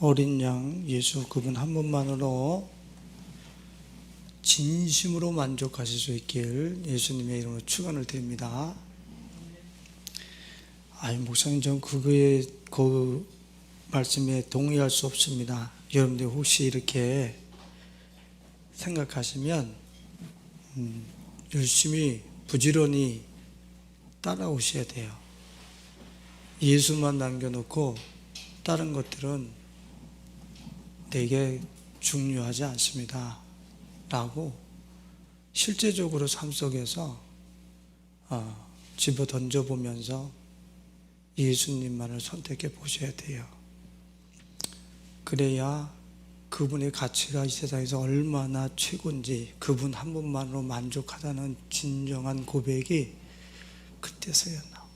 어린 양 예수 그분 한 분만으로 진심으로 만족하실 수 있길 예수님의 이름으로 축원을 드립니다. 목사님, 전 그 말씀에 동의할 수 없습니다. 여러분들 혹시 이렇게 생각하시면 열심히 부지런히 따라오셔야 돼요. 예수만 남겨놓고 다른 것들은 내게 중요하지 않습니다 라고 실제적으로 삶 속에서 집어 던져보면서 예수님만을 선택해 보셔야 돼요. 그래야 그분의 가치가 이 세상에서 얼마나 최고인지, 그분 한 분만으로 만족하다는 진정한 고백이 그때서야 나와요.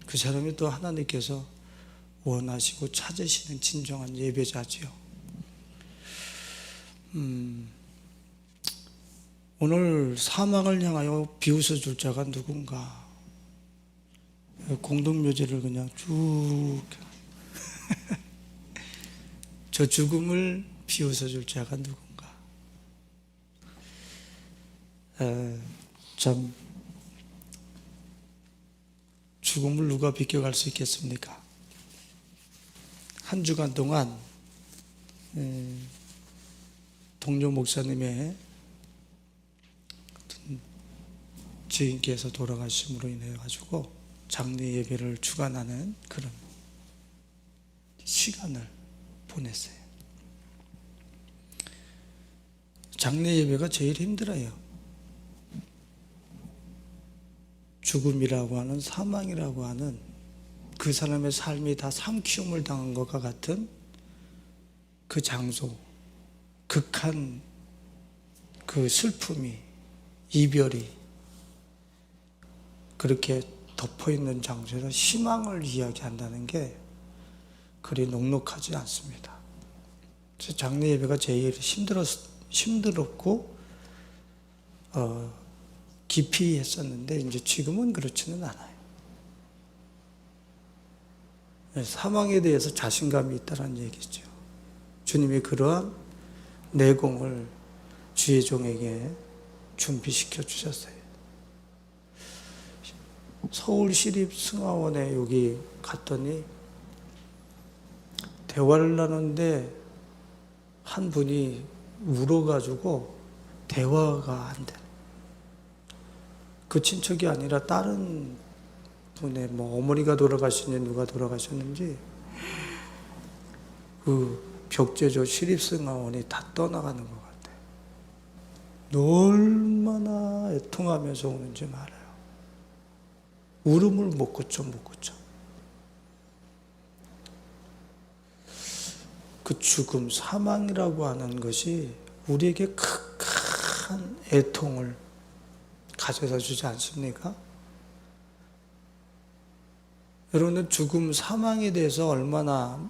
그 사람이 또 하나님께서 원하시고 찾으시는 진정한 예배자지요. 오늘 사망을 향하여 비웃어 줄 자가 누군가? 공동묘지를 그냥 쭉 저 죽음을 비웃어 줄 자가 누군가? 참, 죽음을 누가 비껴갈 수 있겠습니까? 한 주간 동안 동료 목사님의 지인께서 돌아가심으로 인해 가지고 장례 예배를 주관하는 그런 시간을 보냈어요. 장례 예배가 제일 힘들어요. 죽음이라고 하는, 사망이라고 하는 그 사람의 삶이 다 삼키움을 당한 것과 같은 그 장소, 극한 그 슬픔이, 이별이 그렇게 덮어있는 장소에서 희망을 이야기한다는 게 그리 녹록하지 않습니다. 그래서 장례 예배가 제일 힘들었고 깊이 했었는데 이제 지금은 그렇지는 않아요. 사망에 대해서 자신감이 있다는 얘기죠. 주님이 그러한 내공을 주의 종에게 준비시켜 주셨어요. 서울시립승하원에 여기 갔더니 대화를 나누는데 한 분이 울어가지고 대화가 안 돼. 그 친척이 아니라 다른 분의 어머니가 돌아가셨는지 누가 돌아가셨는지 그 벽제조 시립승하원이 다 떠나가는 것 같아. 얼마나 애통하면서 오는지 말아요. 울음을 못 그쳐. 그 죽음, 사망이라고 하는 것이 우리에게 극한 애통을 가져다 주지 않습니까? 여러분은 죽음, 사망에 대해서 얼마나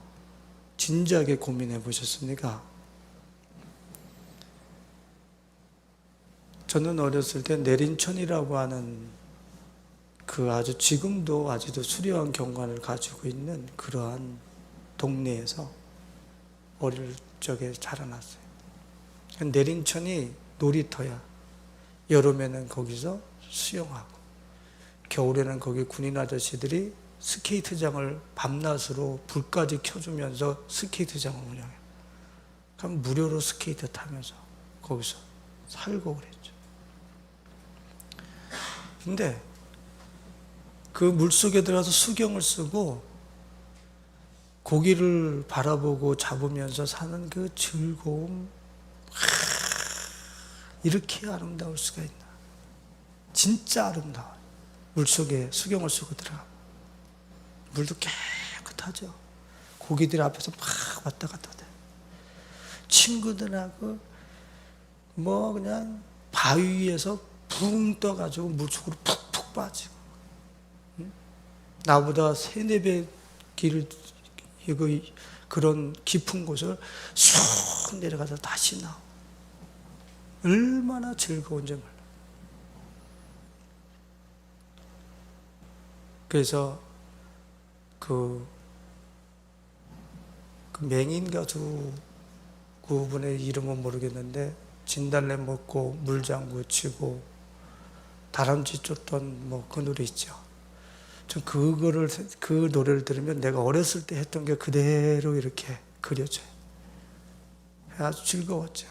진지하게 고민해 보셨습니까? 저는 어렸을 때 내린천이라고 하는 그 지금도 아직도 수려한 경관을 가지고 있는 그러한 동네에서 어릴 적에 자라났어요. 내린천이 놀이터야. 여름에는 거기서 수영하고, 겨울에는 거기 군인 아저씨들이 스케이트장을 밤낮으로 불까지 켜주면서 스케이트장을 운영해요. 그럼 무료로 스케이트 타면서 거기서 살고 그랬죠. 근데 그 물속에 들어가서 수경을 쓰고 고기를 바라보고 잡으면서 사는 그 즐거움, 이렇게 아름다울 수가 있나? 진짜 아름다워요. 물속에 수경을 쓰고 들어가고 물도 깨끗하죠. 고기들 앞에서 막 왔다 갔다 돼. 친구들하고 그냥 바위 위에서 붕 떠가지고 물속으로 푹푹 빠지고, 나보다 3-4배 길을 그런 깊은 곳을 쑥 내려가서 다시 나오고, 얼마나 즐거운지 몰라. 그래서 그 맹인 가수 그분의 이름은 모르겠는데 진달래 먹고 물장구 치고 다람쥐 쫓던 뭐 그 노래 있죠. 전 그 노래를 들으면 내가 어렸을 때 했던 게 그대로 이렇게 그려져요. 아주 즐거웠죠.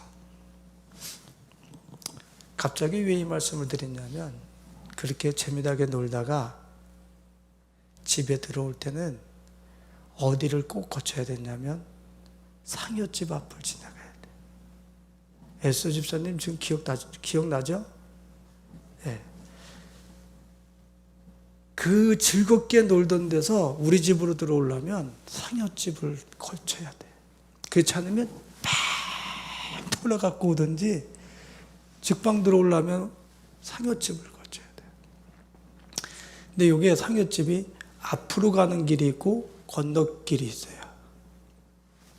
갑자기 왜 이 말씀을 드렸냐면 그렇게 재미나게 놀다가 집에 들어올 때는 어디를 꼭 거쳐야 됐냐면 상여집 앞을 지나가야 돼. 에스 집사님 지금 기억나죠? 네. 그 즐겁게 놀던 데서 우리 집으로 들어오려면 상여집을 거쳐야 돼. 그렇지 않으면 팍 돌아갖고 오든지 직방 들어오려면 상여집을 거쳐야 돼. 근데 이게 상여집이 앞으로 가는 길이 있고 건너길이 있어요.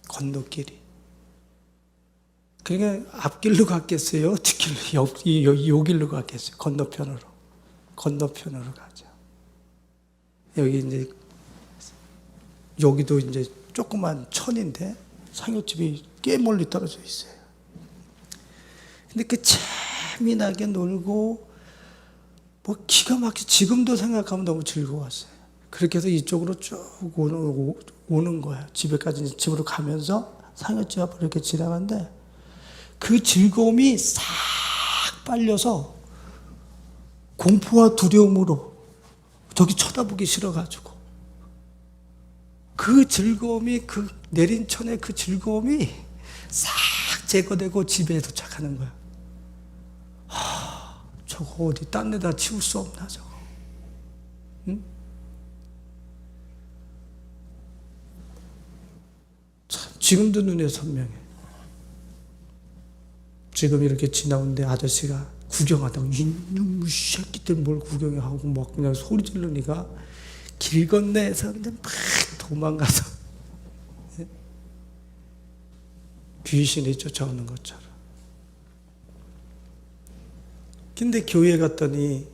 건너길이. 그러니까 앞길로 갔겠어요? 뒷길로, 요 길로 갔겠어요? 건너편으로 가죠. 여기 이제, 여기도 이제 조그만 천인데 상여집이 꽤 멀리 떨어져 있어요. 근데 그 재미나게 놀고, 뭐 기가 막히게 지금도 생각하면 너무 즐거웠어요. 그렇게 해서 이쪽으로 쭉 오는 거야. 집으로 가면서 상여집 앞으로 이렇게 지나가는데 그 즐거움이 싹 빨려서 공포와 두려움으로 저기 쳐다보기 싫어가지고 그 즐거움이 그 내린 천의 그 즐거움이 싹 제거되고 집에 도착하는 거야. 저거 어디 딴 데다 치울 수 없나 저거. 응? 참 지금도 눈에 선명해. 지금 이렇게 지나오는데 아저씨가 구경하다가 이놈의 새끼들 뭘 구경해 하고 막 그냥 소리 지르니까 길 건너에서 그냥 막 도망가서 귀신이 쫓아오는 것처럼. 근데 교회 갔더니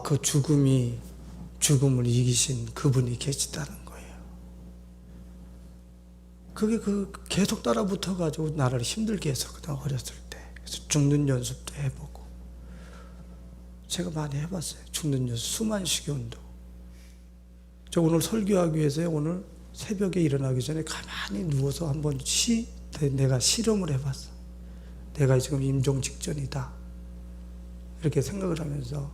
그 죽음을 이기신 그분이 계시다는 거예요. 그게 계속 따라붙어가지고 나를 힘들게 했었거든, 어렸을 때. 그래서 죽는 연습도 해보고. 제가 많이 해봤어요. 죽는 연습, 수만식의 운동. 저 오늘 설교하기 위해서 오늘 새벽에 일어나기 전에 가만히 누워서 한번 내가 실험을 해봤어. 내가 지금 임종 직전이다. 이렇게 생각을 하면서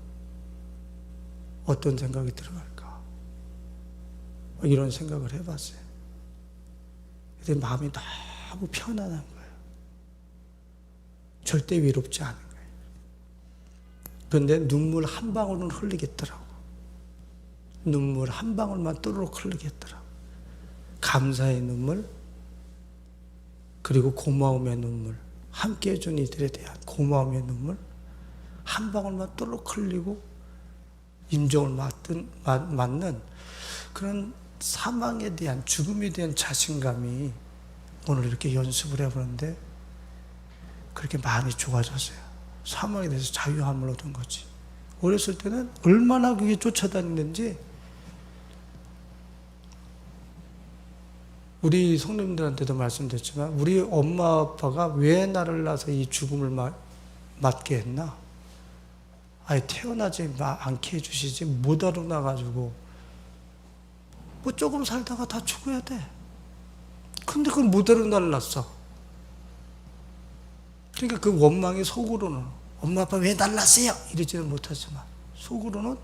어떤 생각이 들어갈까? 이런 생각을 해봤어요. 근데 마음이 너무 편안한 거예요. 절대 외롭지 않은 거예요. 그런데 눈물 한 방울은 흘리겠더라고. 눈물 한 방울만 또르륵 흘리겠더라고. 감사의 눈물, 그리고 고마움의 눈물, 함께 해준 이들에 대한 고마움의 눈물, 한 방울만 또르륵 흘리고 임종을 맞는 그런 사망에 대한, 죽음에 대한 자신감이 오늘 이렇게 연습을 해보는데 그렇게 많이 좋아졌어요. 사망에 대해서 자유함을 얻은 거지. 어렸을 때는 얼마나 그게 쫓아다니는지, 우리 성도님들한테도 말씀드렸지만 우리 엄마 아빠가 왜 나를 낳아서 이 죽음을 맞게 했나? 아예 태어나지 않게 해주시지 못하러 나가지고 뭐 조금 살다가 다 죽어야 돼. 근데 그걸 못하러 날 낳았어. 그러니까 그 원망이 속으로는 엄마 아빠 왜 날 낳았어요? 이러지는 못하지만 속으로는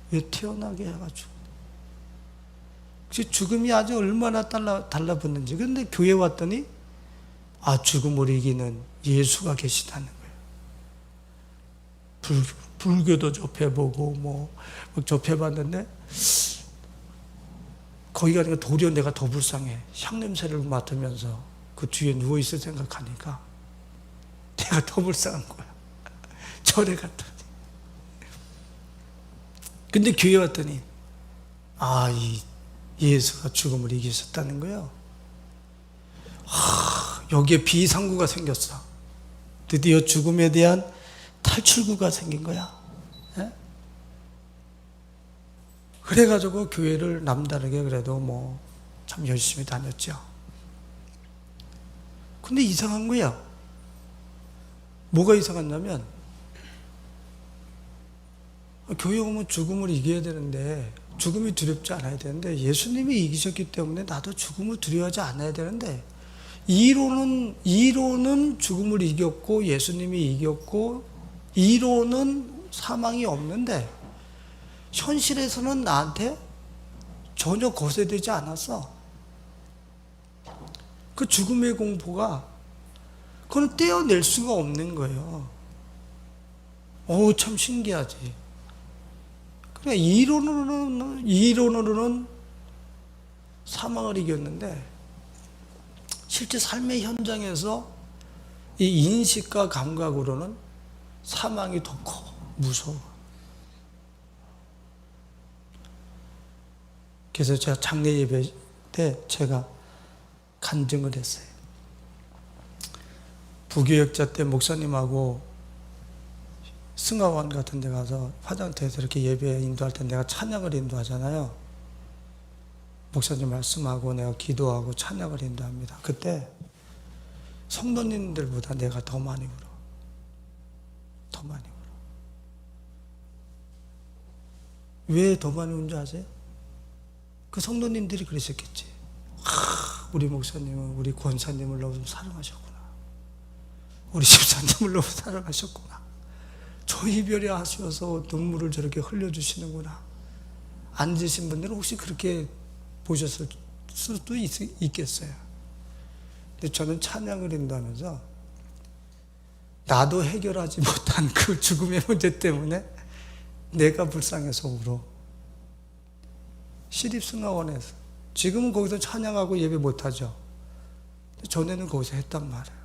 왜 태어나게 해가지고. 죽음이 아주 얼마나 달라붙는지. 그런데 교회 왔더니 죽음을 이기는 예수가 계시다는 거예요. 불교도 접해보고 뭐 접해봤는데 거기 가니까 도리어 내가 더 불쌍해. 향냄새를 맡으면서 그 뒤에 누워있을 생각하니까 내가 더 불쌍한 거야. 절에 갔더니. 근데 교회 왔더니 이 예수가 죽음을 이기셨다는 거예요. 여기에 비상구가 생겼어. 드디어 죽음에 대한 탈출구가 생긴 거야. 예? 그래가지고 교회를 남다르게 그래도 뭐 참 열심히 다녔죠. 근데 이상한 거야. 뭐가 이상하냐면 교회 오면 죽음을 이겨야 되는데, 죽음이 두렵지 않아야 되는데, 예수님이 이기셨기 때문에 나도 죽음을 두려워하지 않아야 되는데, 이론은 죽음을 이겼고 예수님이 이겼고 이론은 사망이 없는데 현실에서는 나한테 전혀 거세되지 않았어. 그 죽음의 공포가 그건 떼어낼 수가 없는 거예요. 어우, 참 신기하지. 그래, 이론으로는 사망을 이겼는데 실제 삶의 현장에서 이 인식과 감각으로는 사망이 더 커, 무서워. 그래서 제가 장례 예배 때 제가 간증을 했어요. 부교역자 때 목사님하고 승하원 같은 데 가서 화장터에서 이렇게 예배 인도할 때 내가 찬양을 인도하잖아요. 목사님 말씀하고 내가 기도하고 찬양을 인도합니다. 그때 성도님들보다 내가 더 많이 울어. 더 많이 울어. 왜 더 많이 우는 줄 아세요? 그 성도님들이 그러셨겠지. 우리 목사님은 우리 권사님을 너무 사랑하셨구나. 우리 집사님을 너무 사랑하셨구나. 저 이별이 아쉬워서 눈물을 저렇게 흘려주시는구나. 앉으신 분들은 혹시 그렇게 보셨을 수도 있겠어요. 근데 저는 찬양을 인도하면서 나도 해결하지 못한 그 죽음의 문제 때문에 내가 불쌍해서 울어. 시립승하원에서. 지금은 거기서 찬양하고 예배 못하죠. 전에는 거기서 했단 말이에요.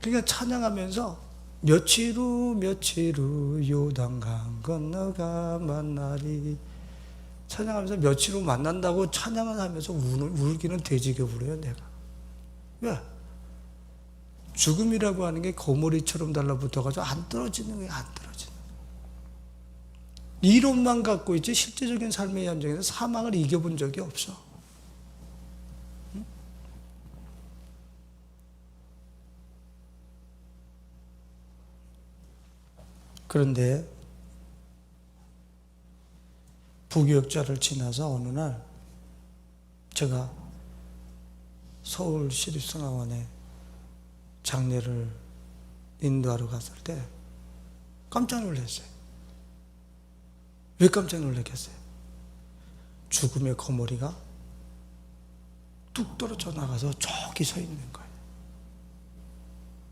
그러니까 찬양하면서 며칠 후 요단강 건너가 만나리. 찬양하면서 며칠 후 만난다고 찬양을 하면서 울기는 돼지게 울어요, 내가. 왜? 죽음이라고 하는 게 거머리처럼 달라붙어가지고 안 떨어지는 거예요, 안 떨어지는 거예요. 이론만 갖고 있지 실제적인 삶의 현장에서 사망을 이겨본 적이 없어. 응? 그런데 부교역자를 지나서 어느 날 제가 서울시립승하원에 장례를 인도하러 갔을 때 깜짝 놀랐어요. 왜 깜짝 놀랐겠어요? 죽음의 거머리가 뚝 떨어져 나가서 저기 서 있는 거예요.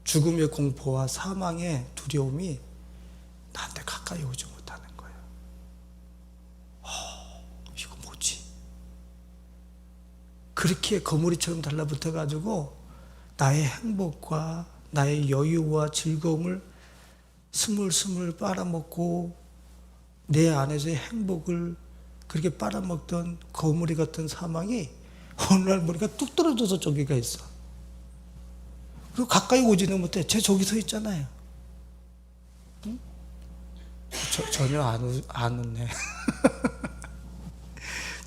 죽음의 공포와 사망의 두려움이 나한테 가까이 오지 못하는 거예요. 이거 뭐지? 그렇게 거머리처럼 달라붙어가지고 나의 행복과 나의 여유와 즐거움을 스물스물 빨아먹고 내 안에서의 행복을 그렇게 빨아먹던 거머리 같은 사망이 어느 날 머리가 뚝 떨어져서 저기가 있어. 그리고 가까이 오지는 못해. 쟤 저기 서 있잖아요. 응? 전혀 안 웃네.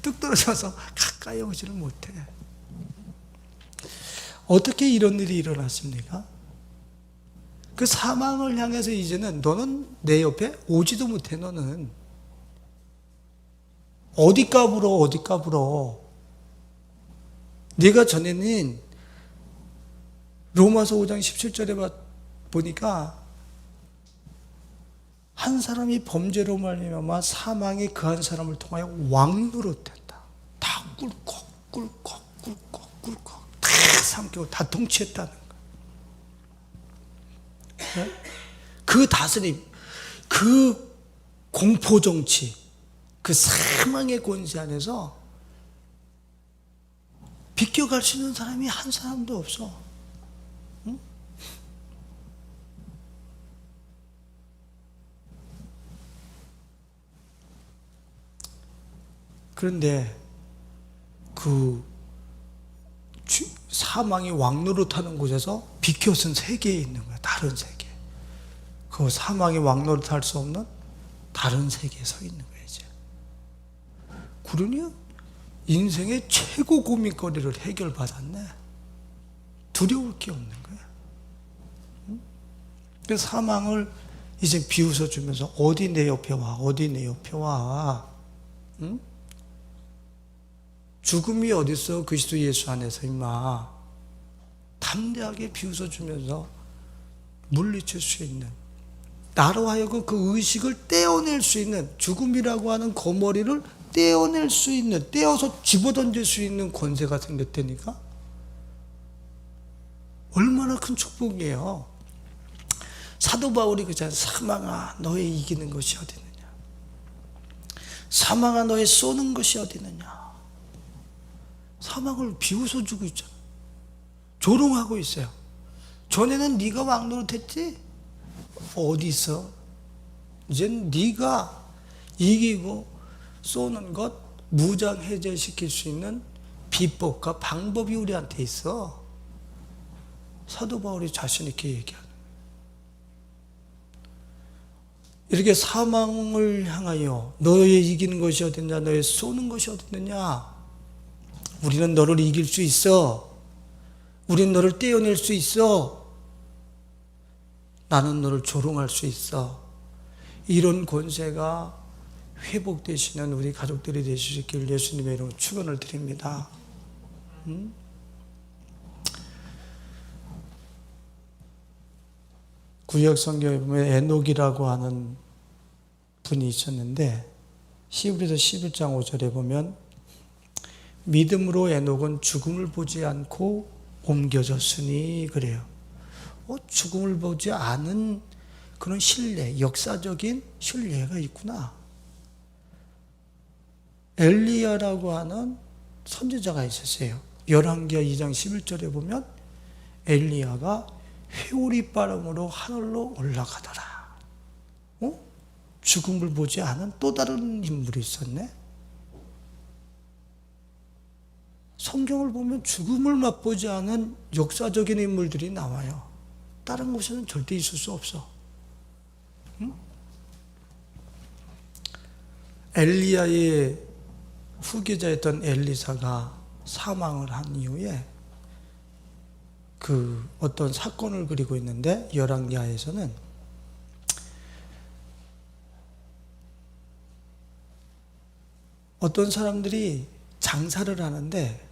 뚝 떨어져서 가까이 오지를 못해. 어떻게 이런 일이 일어났습니까? 그 사망을 향해서 이제는 너는 내 옆에 오지도 못해. 너는 어디 까불어. 네가 전에는 로마서 5장 17절에 보니까 한 사람이 범죄로 말미암아 사망이 그 한 사람을 통하여 왕노릇했다. 다 꿀꺽 다 삼키고 다 통치했다는 거예요. 그 다스림, 그 공포정치, 그 사망의 권세 안에서 비껴갈 수 있는 사람이 한 사람도 없어. 응? 그런데 그 사망이 왕노릇하는 곳에서 비켜선 세계에 있는 거야. 다른 세계. 그 사망이 왕노릇할 수 없는 다른 세계에 서 있는 거예요, 이제. 그러니 인생의 최고 고민거리를 해결받았네. 두려울 게 없는 거야. 그 사망을 이제 비웃어 주면서 어디 내 옆에 와, 어디 내 옆에 와. 응? 죽음이 어딨어, 그리스도 예수 안에서 임마. 담대하게 비웃어 주면서 물리칠 수 있는, 나로 하여금 그 의식을 떼어낼 수 있는, 죽음이라고 하는 거머리를 떼어낼 수 있는, 떼어서 집어던질 수 있는 권세가 생겼다니까. 얼마나 큰 축복이에요. 사도 바울이 그잖아요. 사망아 너의 이기는 것이 어디 있느냐, 사망아 너의 쏘는 것이 어디 있느냐. 사망을 비웃어 주고 있잖아. 조롱하고 있어요. 전에는 네가 왕노릇했지, 어디 있어. 이젠 네가 이기고 쏘는 것 무장 해제시킬 수 있는 비법과 방법이 우리한테 있어. 사도 바울이 자신 있게 얘기하는, 이렇게 사망을 향하여 너의 이기는 것이 어딨냐, 너의 쏘는 것이 어딨느냐. 우리는 너를 이길 수 있어. 우리는 너를 떼어낼 수 있어. 나는 너를 조롱할 수 있어. 이런 권세가 회복되시는 우리 가족들이 되시길 예수님의 이름으로 축원을 드립니다. 구약 성경에 보면 에녹이라고 하는 분이 있었는데, 히브리서 11장 5절에 보면 믿음으로 에녹은 죽음을 보지 않고 옮겨졌으니 그래요. 죽음을 보지 않은 그런 신뢰, 역사적인 신뢰가 있구나. 엘리야라고 하는 선지자가 있었어요. 열왕기하 2장 11절에 보면 엘리야가 회오리 바람으로 하늘로 올라가더라. 죽음을 보지 않은 또 다른 인물이 있었네. 성경을 보면 죽음을 맛보지 않은 역사적인 인물들이 나와요. 다른 곳에는 절대 있을 수 없어. 엘리야의 후계자였던 엘리사가 사망을 한 이후에 그 어떤 사건을 그리고 있는데, 열왕기하에서는 어떤 사람들이 장사를 하는데,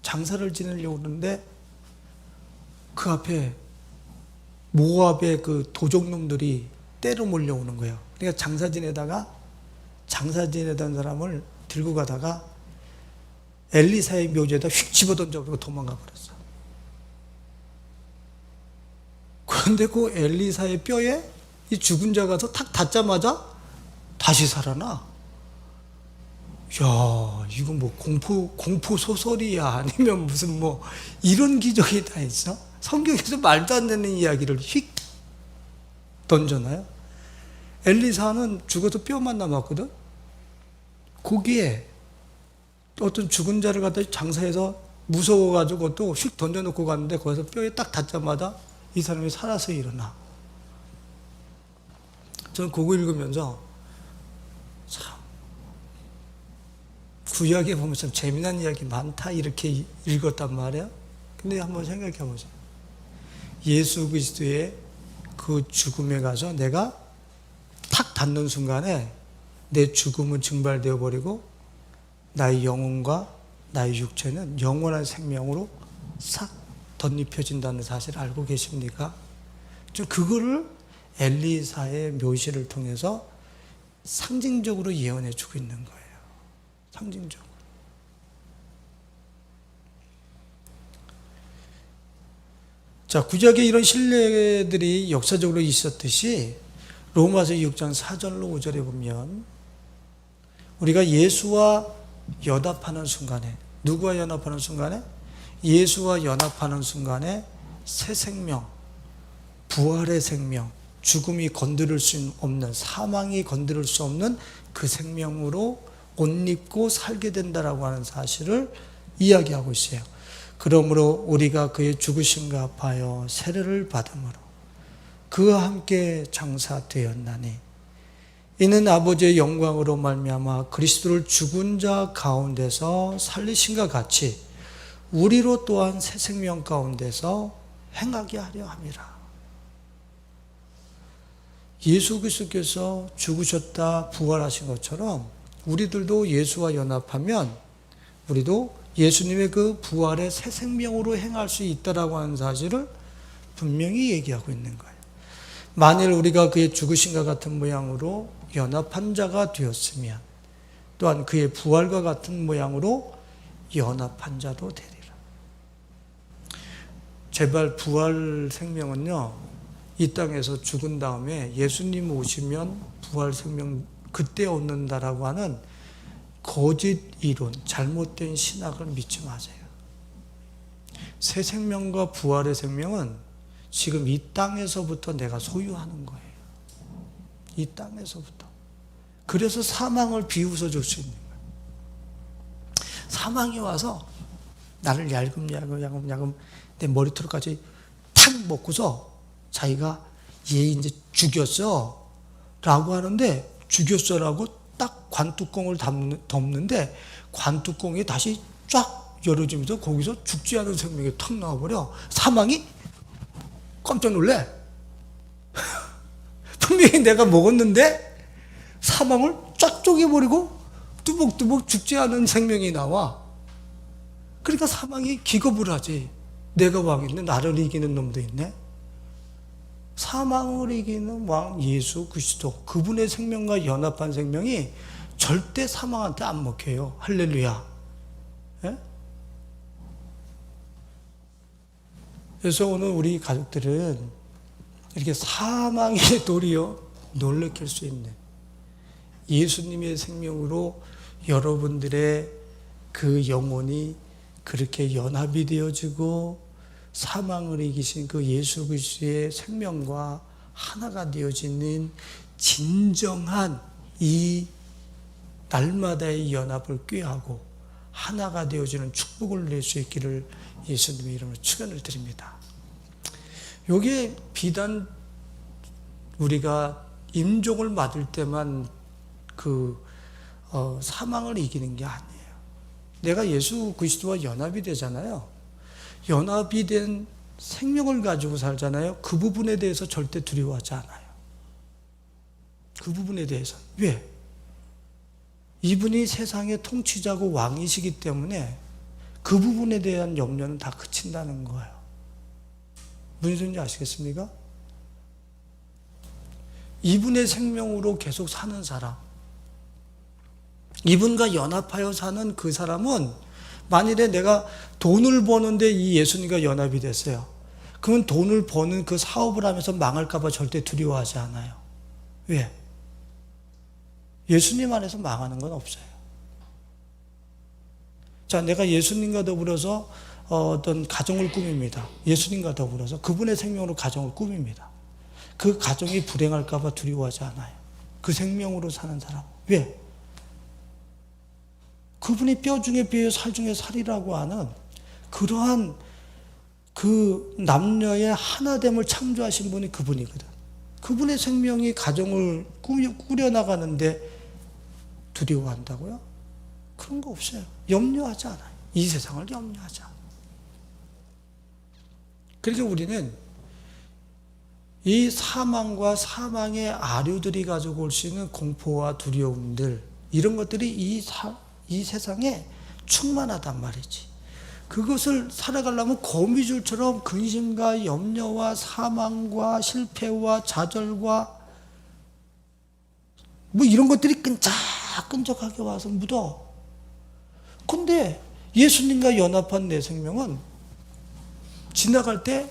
장사를 지내려고 하는데 그 앞에 모압의 그 도적놈들이 때로 몰려오는 거예요. 그러니까 장사 지내던 사람을 들고 가다가 엘리사의 묘지에다 휙 집어던져버리고 도망가 버렸어. 그런데 그 엘리사의 뼈에 이 죽은 자가 가서 탁 닿자마자 다시 살아나. 야, 이거 뭐 공포 소설이야, 아니면 무슨 뭐 이런 기적이 다 있어? 성경에서 말도 안 되는 이야기를 휙 던져놔요. 엘리사는 죽어서 뼈만 남았거든. 거기에 어떤 죽은 자를 갖다 장사해서 무서워가지고 또 휙 던져놓고 갔는데, 거기서 뼈에 딱 닿자마자 이 사람이 살아서 일어나. 저는 그거 읽으면서 참, 구약에 보면 참 재미난 이야기 많다 이렇게 읽었단 말이에요. 근데 한번 생각해 보세요. 예수 그리스도의 그 죽음에 가서 내가 탁 닿는 순간에 내 죽음은 증발되어 버리고 나의 영혼과 나의 육체는 영원한 생명으로 싹 덧입혀진다는 사실을 알고 계십니까? 좀 그거를 엘리사의 묘시를 통해서 상징적으로 예언해 주고 있는 거예요. 상징적으로. 자, 구약에 이런 신뢰들이 역사적으로 있었듯이 로마서 6장 4절로 5절에 보면 우리가 예수와 연합하는 순간에, 누구와 연합하는 순간에? 예수와 연합하는 순간에 새 생명, 부활의 생명, 죽음이 건드릴 수 없는, 사망이 건드릴 수 없는 그 생명으로 옷 입고 살게 된다라고 하는 사실을 이야기하고 있어요. 그러므로 우리가 그의 죽으심과 합하여 세례를 받음으로 그와 함께 장사되었나니 이는 아버지의 영광으로 말미암아 그리스도를 죽은 자 가운데서 살리신과 같이 우리로 또한 새 생명 가운데서 행하게 하려 함이라. 예수 그리스도께서 죽으셨다 부활하신 것처럼 우리들도 예수와 연합하면 우리도 예수님의 그 부활의 새 생명으로 행할 수 있다라고 하는 사실을 분명히 얘기하고 있는 거예요. 만일 우리가 그의 죽으심과 같은 모양으로 연합한 자가 되었으면 또한 그의 부활과 같은 모양으로 연합한 자도 되리라. 제발 부활 생명은요, 이 땅에서 죽은 다음에 예수님 오시면 부활 생명 그때 얻는다라고 하는 거짓 이론, 잘못된 신학을 믿지 마세요. 새 생명과 부활의 생명은 지금 이 땅에서부터 내가 소유하는 거예요. 이 땅에서부터. 그래서 사망을 비웃어 줄 수 있는 거예요. 사망이 와서 나를 야금 내 머리털까지 탁 먹고서 자기가 얘 이제 죽였어 라고 하는데, 죽였어라고 딱 관뚜껑을 덮는데 관뚜껑이 다시 쫙 열어지면서 거기서 죽지 않은 생명이 탁 나와버려. 사망이 깜짝 놀래. 분명히 내가 먹었는데 사망을 쫙 쪼개버리고 뚜벅뚜벅 죽지 않은 생명이 나와. 그러니까 사망이 기겁을 하지. 내가 왕인데 나를 이기는 놈도 있네. 사망을 이기는 왕 예수 그리스도, 그분의 생명과 연합한 생명이 절대 사망한테 안 먹혀요. 할렐루야. 예? 그래서 오늘 우리 가족들은 이렇게 사망의 도리어 놀래킬 수 있는 예수님의 생명으로 여러분들의 그 영혼이 그렇게 연합이 되어지고 사망을 이기신 그 예수 그리스도의 생명과 하나가 되어지는 진정한 이 날마다의 연합을 꾀하고 하나가 되어지는 축복을 낼 수 있기를 예수님의 이름으로 축원을 드립니다. 이게 비단 우리가 임종을 맞을 때만 사망을 이기는 게 아니에요. 내가 예수 그리스도와 연합이 되잖아요. 연합이 된 생명을 가지고 살잖아요. 그 부분에 대해서 절대 두려워하지 않아요. 그 부분에 대해서. 왜? 이분이 세상의 통치자고 왕이시기 때문에 그 부분에 대한 염려는 다 그친다는 거예요. 무슨 소리인지 아시겠습니까? 이분의 생명으로 계속 사는 사람, 이분과 연합하여 사는 그 사람은 만일에 내가 돈을 버는데 이 예수님과 연합이 됐어요. 그러면 돈을 버는 그 사업을 하면서 망할까 봐 절대 두려워하지 않아요. 왜? 예수님 안에서 망하는 건 없어요. 자, 내가 예수님과 더불어서 어떤 가정을 꾸밉니다. 예수님과 더불어서 그분의 생명으로 가정을 꾸밉니다. 그 가정이 불행할까 봐 두려워하지 않아요. 그 생명으로 사는 사람. 왜? 그분이 뼈 중에 뼈요 살 중에 살이라고 하는 그러한 그 남녀의 하나됨을 창조하신 분이 그분이거든. 그분의 생명이 가정을 꾸려나가는데 두려워한다고요? 그런 거 없어요. 염려하지 않아요. 이 세상을 염려하지 않아요. 그러니까 우리는 이 사망과 사망의 아류들이 가지고 올 수 있는 공포와 두려움들, 이런 것들이 이 세상에 충만하단 말이지. 그것을 살아가려면 거미줄처럼 근심과 염려와 사망과 실패와 좌절과 뭐 이런 것들이 끈적끈적하게 와서 묻어. 근데 예수님과 연합한 내 생명은 지나갈 때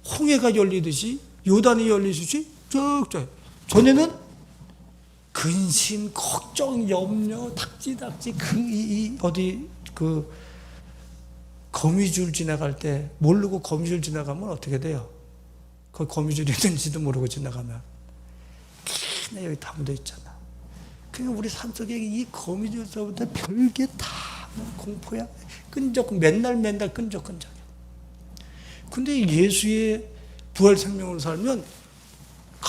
홍해가 열리듯이, 요단이 열리듯이 쫙쫙. 전에는 근심, 걱정, 염려, 닥지 거미줄 지나갈 때 모르고 거미줄 지나가면 어떻게 돼요? 그 거미줄이 있는지도 모르고 지나가면 나 여기 다 묻어 있잖아. 그러니까 우리 삶 속에 이 거미줄서부터 별게 다 공포야. 맨날 끈적끈적해. 근데 예수의 부활 생명으로 살면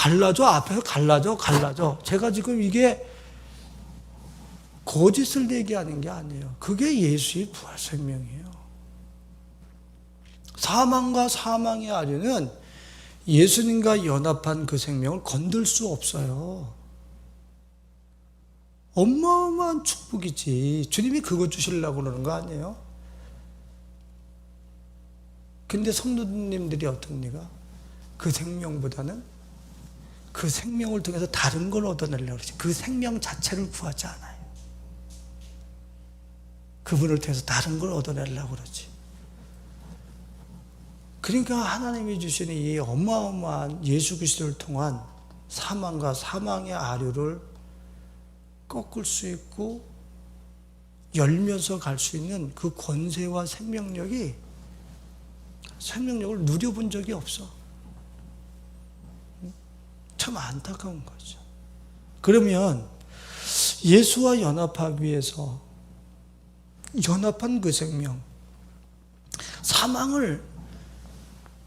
갈라져. 앞에서 갈라져. 제가 지금 이게 거짓을 얘기하는 게 아니에요. 그게 예수의 부활 생명이에요. 사망과 사망의 아류는 예수님과 연합한 그 생명을 건들 수 없어요. 어마어마한 축복이지. 주님이 그거 주시려고 그러는 거 아니에요? 근데 성도님들이 어떻습니까? 그 생명보다는 그 생명을 통해서 다른 걸 얻어내려고 그러지. 그 생명 자체를 구하지 않아요. 그분을 통해서 다른 걸 얻어내려고 그러지. 그러니까 하나님이 주시는 이 어마어마한 예수 그리스도를 통한 사망과 사망의 아류를 꺾을 수 있고 열면서 갈 수 있는 그 권세와 생명력을 누려본 적이 없어. 참 안타까운 거죠. 그러면 예수와 연합하기 위해서 연합한 그 생명, 사망을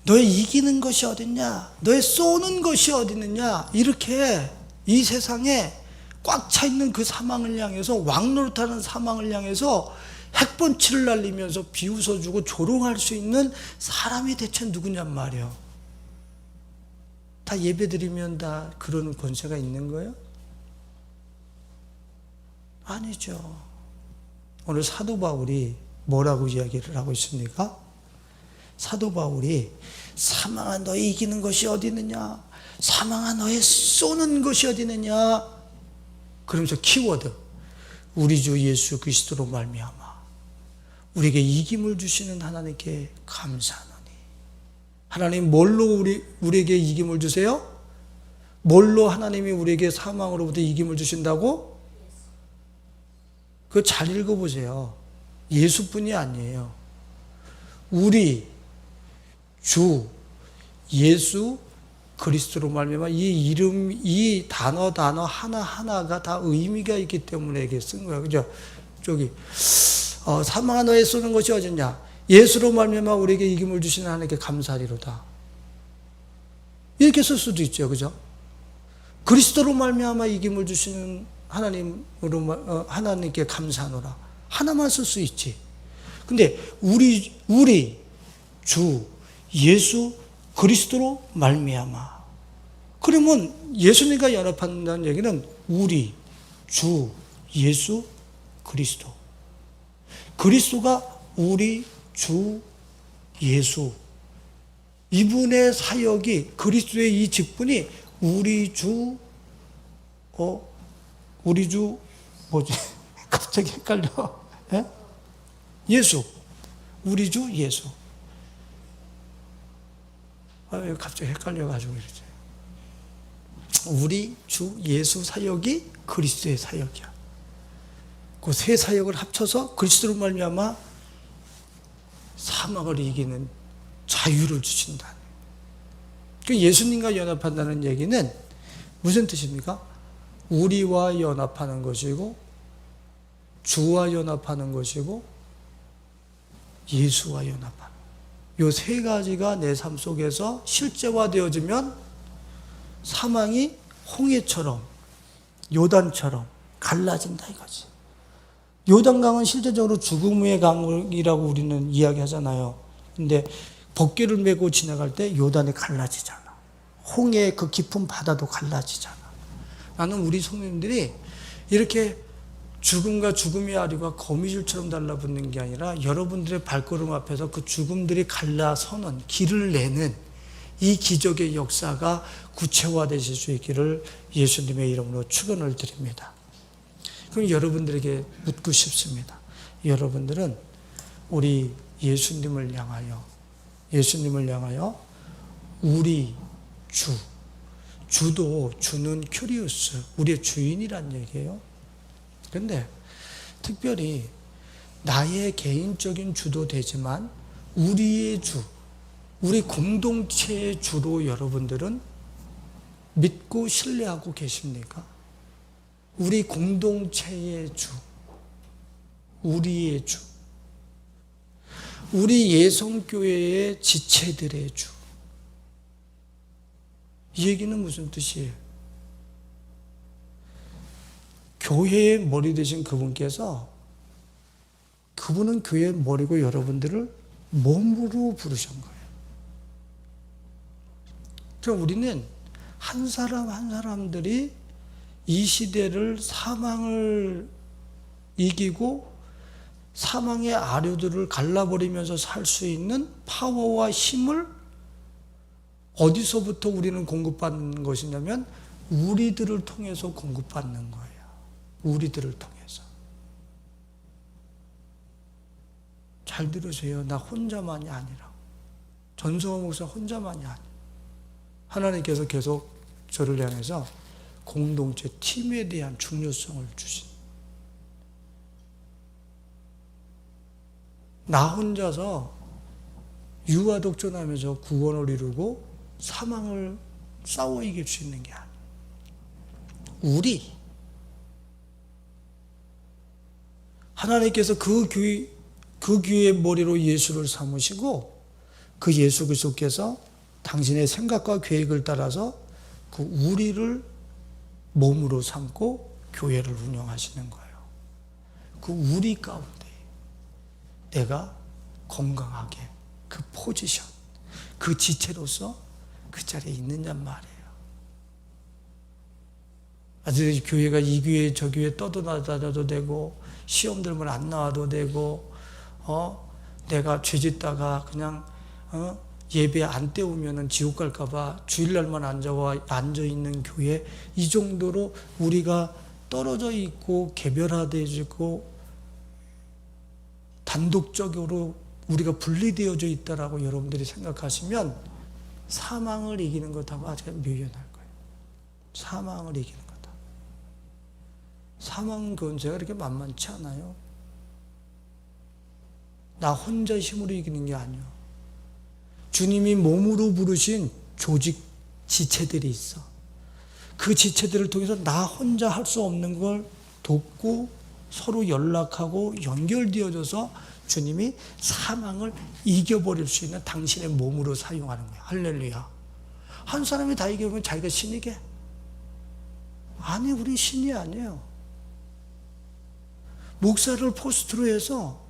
너의 이기는 것이 어딨냐, 너의 쏘는 것이 어딨느냐, 이렇게 이 세상에 꽉 차 있는 그 사망을 향해서, 왕노릇하는 사망을 향해서 핵번치를 날리면서 비웃어주고 조롱할 수 있는 사람이 대체 누구냔 말이에요. 다 예배드리면 다 그런 권세가 있는 거예요? 아니죠. 오늘 사도 바울이 뭐라고 이야기를 하고 있습니까? 사도 바울이 사망아 너의 이기는 것이 어디 있느냐, 사망아 너의 쏘는 것이 어디 있느냐, 그러면서 키워드 우리 주 예수 그리스도로 말미암아 우리에게 이김을 주시는 하나님께 감사하노니. 하나님 뭘로 우리에게 이김을 주세요? 뭘로 하나님이 우리에게 사망으로부터 이김을 주신다고? 그거 잘 읽어보세요. 예수뿐이 아니에요. 우리 주 예수 그리스도로 말미암아, 이 이름, 이 단어 하나하나가 다 의미가 있기 때문에 이게 쓴 거예요. 그죠? 사망아 너의 쏘는 것이 어딨냐? 예수로 말미암아 우리에게 이김을 주시는 하나님께 감사리로다. 이렇게 쓸 수도 있죠. 그죠? 그리스도로 말미암아 이김을 주시는 하나님께 감사하노라. 하나만 쓸 수 있지. 근데 우리 주 예수 그리스도로 말미암아. 그러면 예수님과 연합한다는 얘기는 우리 주 예수 그리스도. 그리스도가 우리 주 예수. 이분의 사역이, 그리스도의 이 직분이 우리 주 뭐지? 갑자기 헷갈려. 예? 예수. 우리 주 예수. 갑자기 헷갈려가지고 이러지. 우리 주 예수 사역이 그리스도의 사역이야. 그 세 사역을 합쳐서 그리스도로 말미암아 사망을 이기는 자유를 주신다. 그 예수님과 연합한다는 얘기는 무슨 뜻입니까? 우리와 연합하는 것이고, 주와 연합하는 것이고, 예수와 연합하는. 이 세 가지가 내 삶 속에서 실제화되어지면 사망이 홍해처럼, 요단처럼 갈라진다 이거지. 요단강은 실제적으로 죽음의 강이라고 우리는 이야기하잖아요. 근데 법궤를 메고 지나갈 때 요단이 갈라지잖아. 홍해의 그 깊은 바다도 갈라지잖아. 나는 우리 성도님들이 이렇게 죽음과 죽음의 아류가 거미줄처럼 달라붙는 게 아니라 여러분들의 발걸음 앞에서 그 죽음들이 갈라서는, 길을 내는 이 기적의 역사가 구체화되실 수 있기를 예수님의 이름으로 축원을 드립니다. 그럼 여러분들에게 묻고 싶습니다. 여러분들은 우리 예수님을 향하여 우리 주는 큐리우스, 우리의 주인이란 얘기예요. 그런데 특별히 나의 개인적인 주도 되지만 우리의 주, 우리 공동체의 주로 여러분들은 믿고 신뢰하고 계십니까? 우리 공동체의 주, 우리의 주, 우리 예성교회의 지체들의 주, 이 얘기는 무슨 뜻이에요? 교회의 머리 되신 그분께서, 그분은 교회의 머리고 여러분들을 몸으로 부르신 거예요. 그럼 우리는 한 사람 한 사람들이 이 시대를 사망을 이기고 사망의 아류들을 갈라버리면서 살 수 있는 파워와 힘을 어디서부터 우리는 공급받는 것이냐면 우리들을 통해서 공급받는 거예요. 우리들을 통해서. 잘 들으세요. 나 혼자만이 아니라. 전성호 목사 혼자만이 아니라. 하나님께서 계속 저를 향해서 공동체 팀에 대한 중요성을 주신. 나 혼자서 유아 독존하면서 구원을 이루고 사망을 싸워 이길 수 있는 게 아니에요. 우리. 하나님께서 그 교회의 머리로 예수를 삼으시고 그 예수 그리스도께서 당신의 생각과 계획을 따라서 그 우리를 몸으로 삼고 교회를 운영하시는 거예요. 그 우리 가운데 내가 건강하게 그 포지션, 그 지체로서 그 자리에 있느냐 말이에요. 아직 교회가 이 교회 저 교회 떠돌아다녀도 되고 시험 들면 안 나와도 되고 내가 죄짓다가 그냥 예배 안 때우면은 지옥 갈까봐 주일날만 앉아있는 교회, 이 정도로 우리가 떨어져 있고 개별화되어지고 단독적으로 우리가 분리되어져 있다라고 여러분들이 생각하시면 사망을 이기는 것하고 아주 묘연할 거예요. 사망을 이기는 거다. 사망 권세가 그렇게 만만치 않아요. 나 혼자 힘으로 이기는 게 아니에요. 주님이 몸으로 부르신 조직 지체들이 있어. 그 지체들을 통해서 나 혼자 할 수 없는 걸 돕고 서로 연락하고 연결되어져서 주님이 사망을 이겨버릴 수 있는 당신의 몸으로 사용하는 거예요. 할렐루야. 한 사람이 다 이겨보면 자기가 신이게? 아니, 우리 신이 아니에요. 목사를 포스트로 해서